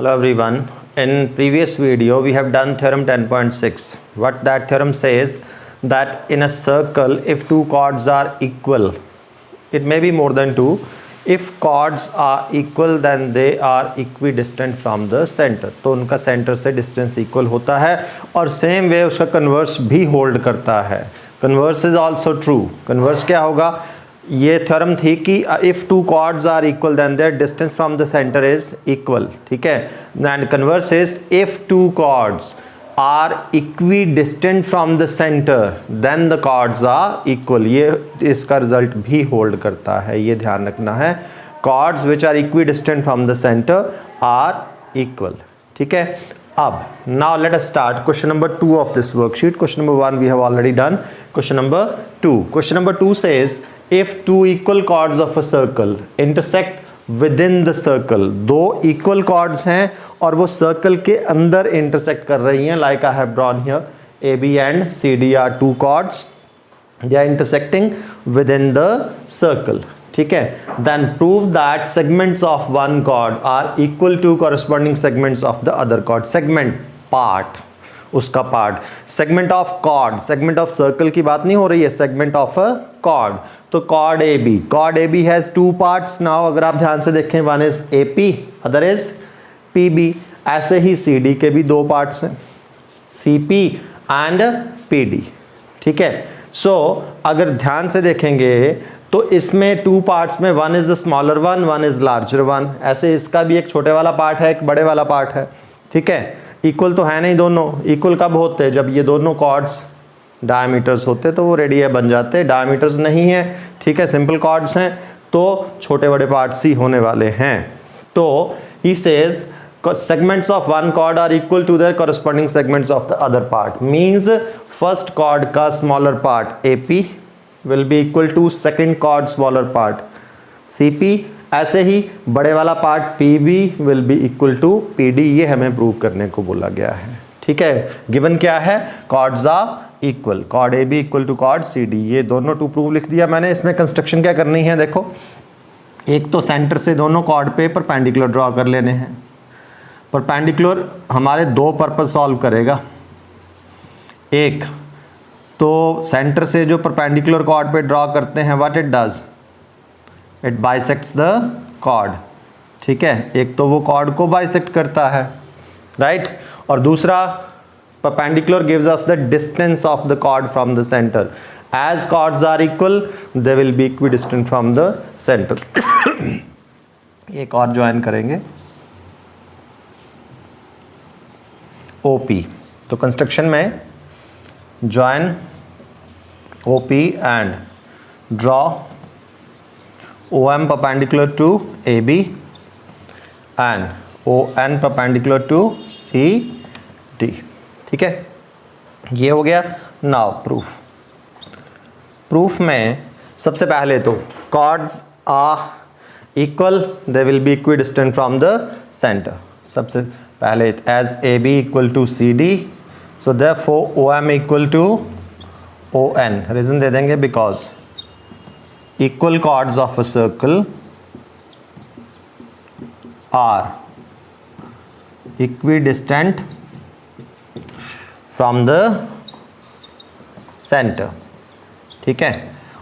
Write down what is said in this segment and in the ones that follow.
Hello everyone. In previous video we have done theorem 10.6. What that theorem says that in a circle if two chords are equal, it may be more than two. If chords are equal then they are equidistant from the center. तो उनका center से distance equal होता है और same way उसका converse भी hold करता है. Converse is also true. Converse क्या होगा? ये थ्योरम थी कि if two chords are equal then their distance from the centre is equal. ठीक है. And converse is if two chords are equidistant from the centre then the chords are equal. ये इसका result भी hold करता है, ये ध्यान रखना है. Chords which are equidistant from the centre are equal. ठीक है. अब now let us start question number 2 of this worksheet. Question number 1 we have already done. Question number 2. Question number 2 says if two equal chords of a circle intersect within the circle, दो equal chords हैं और वो circle के अंदर intersect कर रही हैं, like I have drawn here, AB and CD are two chords, they are intersecting within the circle. ठीक है. Then prove that segments of one chord are equal to corresponding segments of the other chord. Segment part, उसका part. Segment of chord, segment of circle की बात नहीं हो रही है, segment of a chord. तो chord A B has two parts. Now अगर आप ध्यान से देखें, one is A P, other is P B. ऐसे ही सी डी के भी दो पार्ट्स हैं, C P and P D. ठीक है. सो अगर ध्यान से देखेंगे तो इसमें टू पार्ट्स में one is the smaller one, one is larger one. ऐसे इसका भी एक छोटे वाला पार्ट है, एक बड़े वाला पार्ट है. ठीक है. इक्वल तो है नहीं दोनों. इक्वल कब होते हैं? जब ये दोनों कॉर्ड्स डायमीटर्स होते तो वो रेडिया बन जाते. डायमीटर्स नहीं है. ठीक है. सिंपल कॉर्ड्स हैं तो छोटे बड़े पार्ट्स ही होने वाले हैं. तो he says segments of one chord are equal to their corresponding segments of the other part. Means first chord का smaller part AP will be equal to second chord smaller part CP. ऐसे ही बड़े वाला part PB will be equal to PD. ये हमें prove करने को बोला गया है. ठीक है. गिवन क्या है? Chords are equal, chord AB equal to chord CD. ये दोनों टू प्रूव लिख दिया मैंने. इसमें कंस्ट्रक्शन क्या करनी है? देखो, एक तो सेंटर से दोनों कॉर्ड पे परपेंडिकुलर ड्रॉ कर लेने हैं. परपेंडिकुलर हमारे दो पर्पस सॉल्व करेगा. एक तो सेंटर से जो परपेंडिकुलर कॉर्ड पे ड्रॉ करते हैं, what it does, it bisects the chord. ठीक है. एक तो वो कॉर्ड को बाइसेक्ट करता है, राइट. और दूसरा perpendicular gives us the distance of the chord from the centre. As chords are equal they will be equidistant from the centre. एक और ज्वाइन करेंगे OP. तो कंस्ट्रक्शन में join OP and draw OM perpendicular to AB and ON perpendicular to CD. ठीक है. ये हो गया. नाउ प्रूफ में सबसे पहले तो chords are equal, they will be equidistant from the centre. सबसे पहले as AB equal to CD, so therefore OM equal to ON. Reason दे देंगे because equal chords of a circle are equidistant from the center. ठीक है.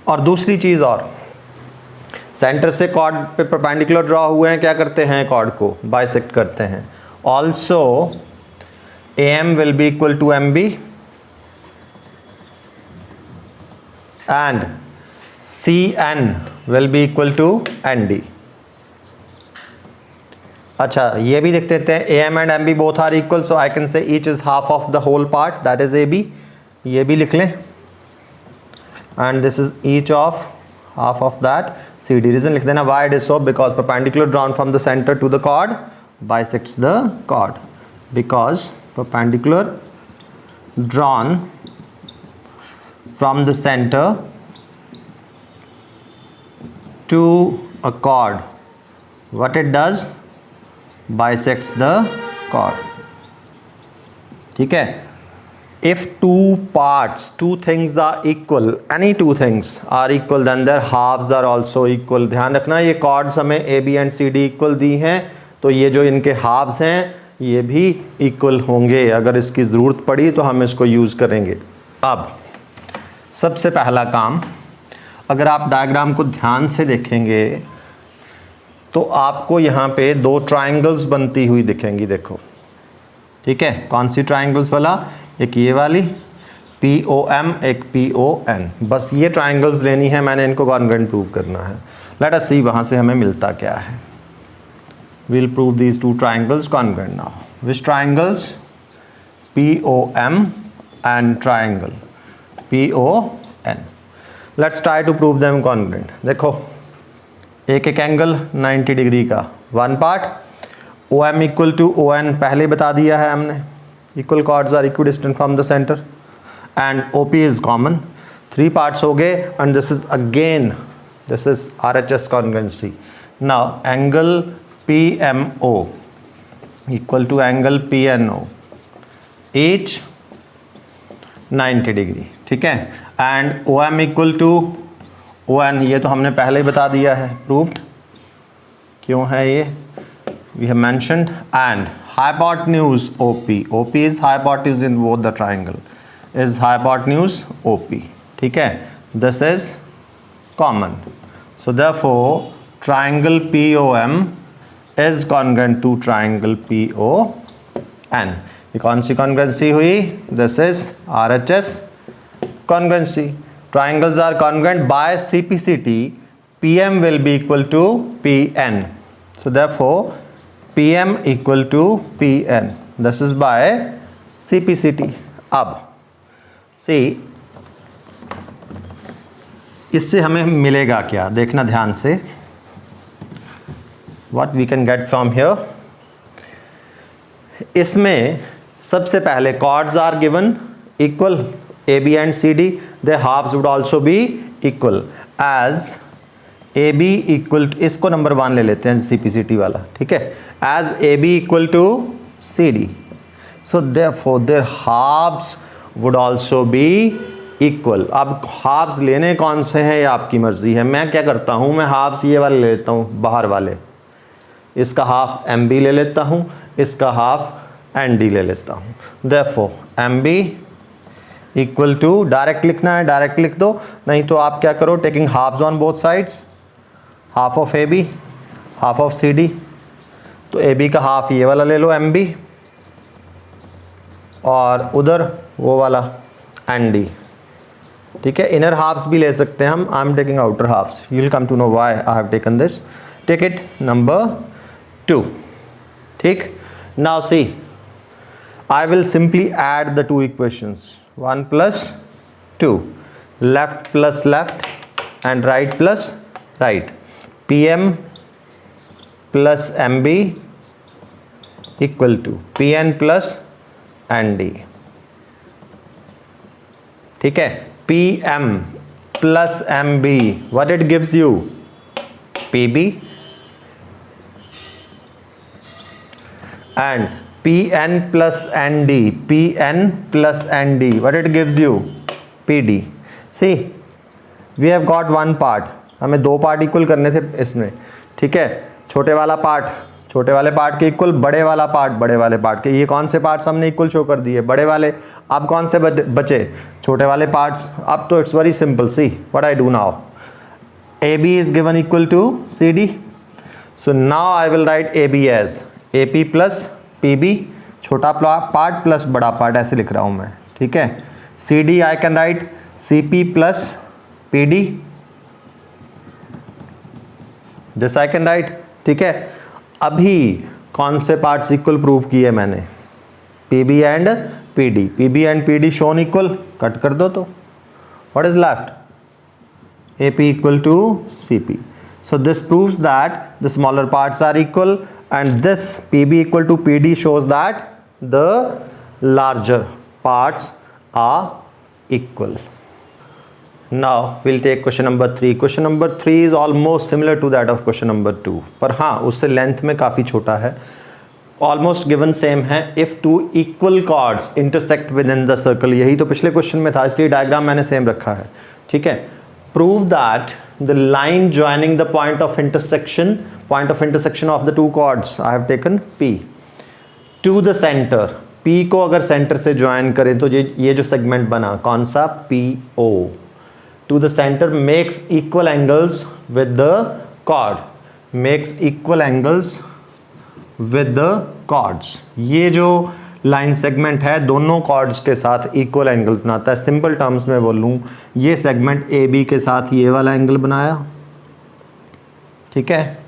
और दूसरी चीज़ और, centre से कॉर्ड पे परपेंडिकुलर ड्रॉ हुए हैं, क्या करते हैं? कॉर्ड को बाइसेक्ट करते हैं. Also AM will be equal to MB and CN will be equal to ND. अच्छा, ये भी लिख देते हैं. AM and MB both are equal, so I can say each is half of the whole part, that is AB. ये भी लिख लें. And this is each of half of that CD. Reason लिख देना why it is so, because perpendicular drawn from the center to the chord bisects the chord. Because perpendicular drawn from the center to a chord, what it does, bisects the chord. ठीक है. If two parts, two things are equal, any two things are equal, then their halves are also equal. ध्यान रखना, ये chords हमें AB and CD equal दी हैं, तो ये जो इनके हाफ्स हैं ये भी इक्वल होंगे। अगर इसकी ज़रूरत पड़ी तो हम इसको यूज़ करेंगे। अब सबसे पहला काम, अगर आप डायग्राम को ध्यान से देखेंगे तो आपको यहाँ पे दो ट्रायंगल्स बनती हुई दिखेंगी, देखो, ठीक है। कौन सी ट्रायंगल्स वाला? एक ये वाली POM, एक PON। बस ये ट्रायंगल्स लेनी है, मैंने इनको कॉन्ग्रुएंट प्रूव करना है। लेट अस सी वहाँ से हमें मिलता क्या है। we'll prove these two triangles congruent now. Which triangles? POM and triangle PON. Let's try to prove them congruent. देखो, एक एंगल 90 डिग्री का, one part OM equal to ON पहले बता दिया है हमने, equal chords are equidistant from the centre and OP is common. Three parts हो गए and this is again, this is RHS congruency. Now angle PMO equal to angle PNO, each 90 degree, ठीक है। And OM equal to ON, ये तो हमने पहले ही बता दिया है, प्रूव्ड। क्यों है ये? We have mentioned. And hypotenuse OP is hypotenuse in both the triangle, is hypotenuse OP, ठीक है। This is common, so therefore triangle POM is congruent to triangle PON. ये कौन सी congruency हुई? This is RHS congruency. Triangles are congruent by CPCT. PM will be equal to PN. So therefore PM equal to PN. This is by CPCT. अब see, इससे हमें मिलेगा क्या, देखना ध्यान से। What we can get from here, इसमें सबसे पहले chords are given equal, AB and CD, their halves would also be equal as AB equal to, इसको नंबर 1 ले लेते हैं CPCT वाला, ठीक है, as AB equal to CD, so therefore their halves would also be equal. अब halves लेने कौन से हैं ये आपकी मर्जी है। मैं क्या करता हूँ, मैं halves ये वाले ले लेता हूँ, बाहर वाले, इसका हाफ MB ले लेता हूँ, इसका हाफ ND ले लेता हूँ। Therefore MB equal to, direct लिखना है डायरेक्ट लिख दो, नहीं तो आप क्या करो, taking halves on both sides, half of AB, half of CD। तो AB का हाफ ये वाला ले लो MB, और उधर वो वाला ND, ठीक है। इनर हाफ्स भी ले सकते हैं हम, I am taking outer halves, you will come to know why I have taken this. Take it number 2, ठीक। Now see, I will simply add the two equations, 1 plus 2, left plus left and right plus right, PM plus MB equal to PN plus ND, ठीक है। PM plus MB, what it gives you? PB. And PN plus ND, PN plus ND, what it gives you? PD. See, we have got one part, हमें दो part equal करने थे इसमें, ठीक है। छोटे वाला पार्ट छोटे वाले पार्ट के इक्वल, बड़े वाला पार्ट बड़े वाले पार्ट के। ये कौन से पार्ट्स हमने इक्वल शो कर दिए? बड़े वाले। अब कौन से बचे? छोटे वाले पार्ट्स। अब तो it's very simple, see what I do now, AB is given equal to CD, so now I will write AB as AP plus PB, छोटा पार्ट प्लस बड़ा पार्ट, ऐसे लिख रहा हूँ मैं, ठीक है। CD I can write CP plus PD, this I can write, ठीक है। अभी कौन से पार्ट्स इक्वल प्रूव किए मैंने? PB and PD, PB and PD shown equal, cut कर दो तो what is left? AP equal to CP. So this proves that the smaller parts are equal, and this PB equal to PD shows that the larger parts are equal. Now we'll take question number 3. Question number 3 is almost similar to that of question number 2, पर हाँ उससे length में काफ़ी छोटा है। Almost given same है। If two equal chords intersect within the circle, यही तो पिछले क्वेश्चन में था, इसलिए डायग्राम मैंने सेम रखा है, ठीक है। Prove that the line joining the point of intersection Point of intersection of the two chords I have taken P. To the center, P को अगर सेंटर से ज्वाइन करें तो ये जो सेगमेंट बना कौन सा PO. To the center makes equal angles with the chord. Makes equal angles with the chords. ये जो लाइन सेगमेंट है दोनों कॉर्ड्स के साथ इक्वल एंगल्स बनाता है. सिंपल टर्म्स में बोलूँ, ये सेगमेंट ए बी के साथ ये वाला एंगल बनाया, ठीक है,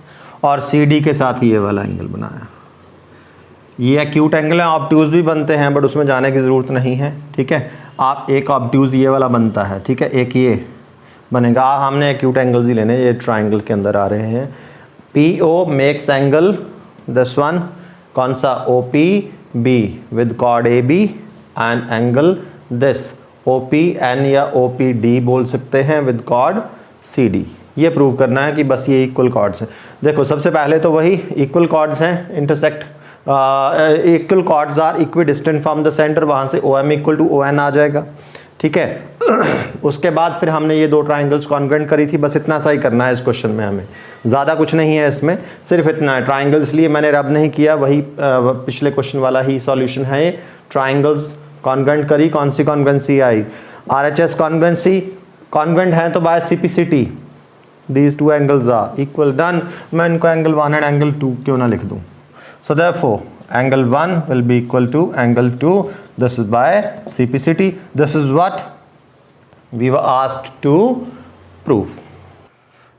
और सी डी के साथ ये वाला एंगल बनाया. ये एक्यूट एंगल है, ऑब्ट्यूज भी बनते हैं बट उसमें जाने की ज़रूरत नहीं है, ठीक है. आप एक ऑब्ट्यूज ये वाला बनता है, ठीक है, एक ये बनेगा. हमने एक्यूट एंगल्स ही लेने, ये ट्राइंगल के अंदर आ रहे हैं. P O makes angle this one, कौन सा O P B with chord A B, and angle this O P N या ओ पी डी बोल सकते हैं विद कॉर्ड सी डी. ये प्रूव करना है कि बस ये इक्वल कॉर्ड्स हैं. देखो सबसे पहले तो वही इक्वल कॉर्ड्स हैं, intersect equal chords are equidistant from the centre, वहाँ से O M equal to O N आ जाएगा, ठीक है. उसके बाद फिर हमने ये दो ट्राइंगल्स कॉन्ग्रुएंट करी थी. बस इतना सा ही करना है इस क्वेश्चन में, हमें ज़्यादा कुछ नहीं है इसमें, सिर्फ इतना है. ट्राइंगल्स इसलिए मैंने रब नहीं किया, वही पिछले क्वेश्चन वाला ही सॉल्यूशन है. ये ट्राइंगल्स कॉन्ग्रुएंट करी, कौन सी कॉन्ग्रुएंसी आई, RHS कॉन्ग्रुएंसी. कॉन्ग्रुएंट है तो bye CPCT these two angles are equal. Done. मैं इनको एंगल 1 एंड एंगल 2 क्यों ना लिख दूँ. So therefore angle 1 will be equal to angle 2. This is by CPCT. This is what we were asked to prove.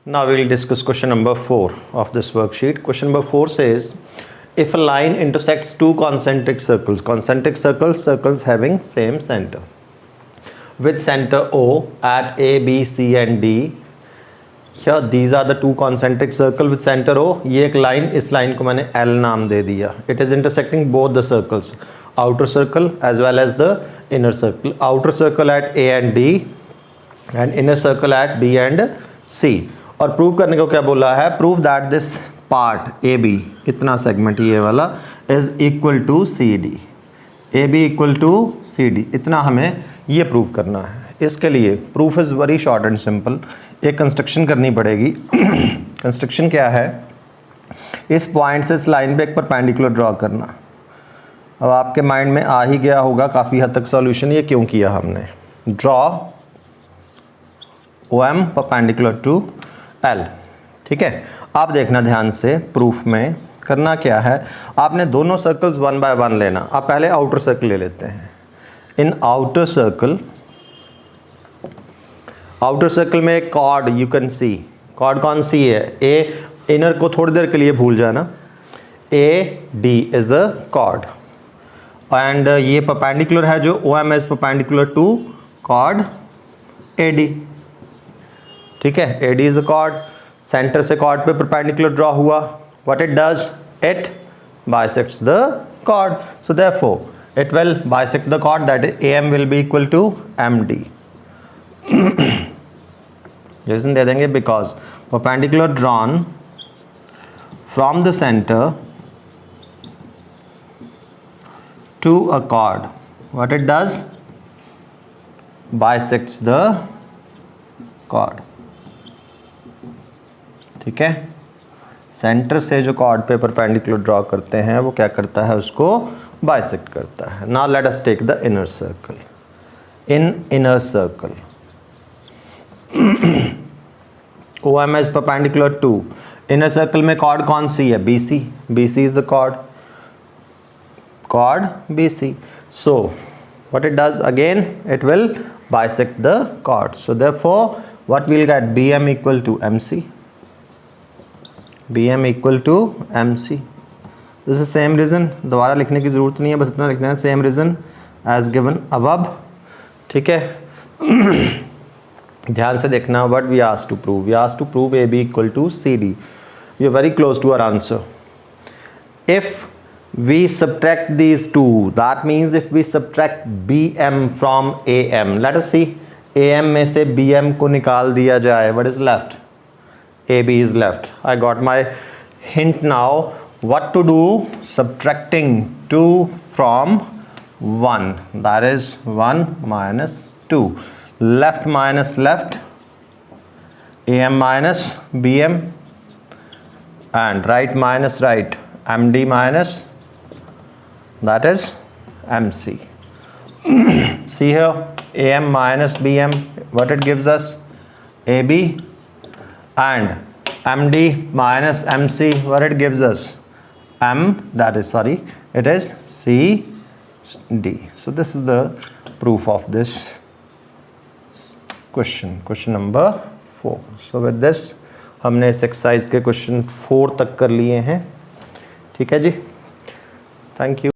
Now we will discuss question number 4 of this worksheet. Question number 4 says, if a line intersects two concentric circles, circles having same center, with center O at A, B, C and D. Here these are the two concentric circle with center O. ये एक line, इस line को मैंने L नाम दे दिया. It is intersecting both the circles, outer circle as well as the inner circle. Outer circle at A and D and inner circle at B and C. और prove करने को क्या बोला है, prove that this part AB, इतना segment ये वाला, is equal to CD. AB equal to CD, इतना हमें ये प्रूव करना है. इसके लिए proof is very short and simple. एक कंस्ट्रक्शन करनी पड़ेगी. कंस्ट्रक्शन क्या है, इस पॉइंट से इस लाइन पे एक परपेंडिकुलर ड्रॉ करना. अब आपके माइंड में आ ही गया होगा काफ़ी हद तक सॉल्यूशन. ये क्यों किया हमने, draw OM perpendicular to L, ठीक है. आप देखना ध्यान से, प्रूफ में करना क्या है, आपने दोनों सर्कल्स 1 बाय 1 लेना. आप पहले आउटर सर्कल ले लेते हैं. इन आउटर सर्कल में एक chord you can see, chord कौन सी है, ए. इनर को थोड़ी देर के लिए भूल जाना, AD is a chord, and ये परपेंडिकुलर है जो OM is perpendicular to chord AD, ठीक है. AD is a chord, centre से कॉर्ड पे परपेंडिकुलर ड्रॉ हुआ. What it does, it bisects the chord. So therefore it will bisect the chord, that is AM will be equal to MD. Reason दे देंगे, because perpendicular drawn from the centre to a chord, what it does, bisects the chord, ठीक है. Centre से जो cord पे perpendicular draw करते हैं वो क्या करता है, उसको बाइसेक्ट करता है. Now let us take the inner circle. In inner circle OM is perpendicular to inner circle में कॉर्ड कौन सी है, BC. BC is the chord BC. So what it does again, it will bisect the chord. So therefore what we'll get, BM equal to MC. BM equal to MC. This is same reason, दोबारा लिखने की ज़रूरत नहीं है, बस इतना लिखना है, same reason as given above, ठीक है. ध्यान से देखना, what we asked to prove, we asked to prove AB equal to CD. We are very close to our answer. If we subtract these two, that means if we subtract BM from AM, let us see, AM में से BM को निकाल दिया जाए, what is left, AB is left. I got my hint now. What to do, subtracting 2 from 1, that is 1 minus 2. Left minus left, AM minus BM, and right minus right, MD minus that is MC. See here, AM minus BM, what it gives us? AB, and MD minus MC, what it gives us? It is CD. So this is the proof of this question number 4. So with this हमने इस exercise के question 4 तक कर लिए हैं. ठीक है जी, thank you.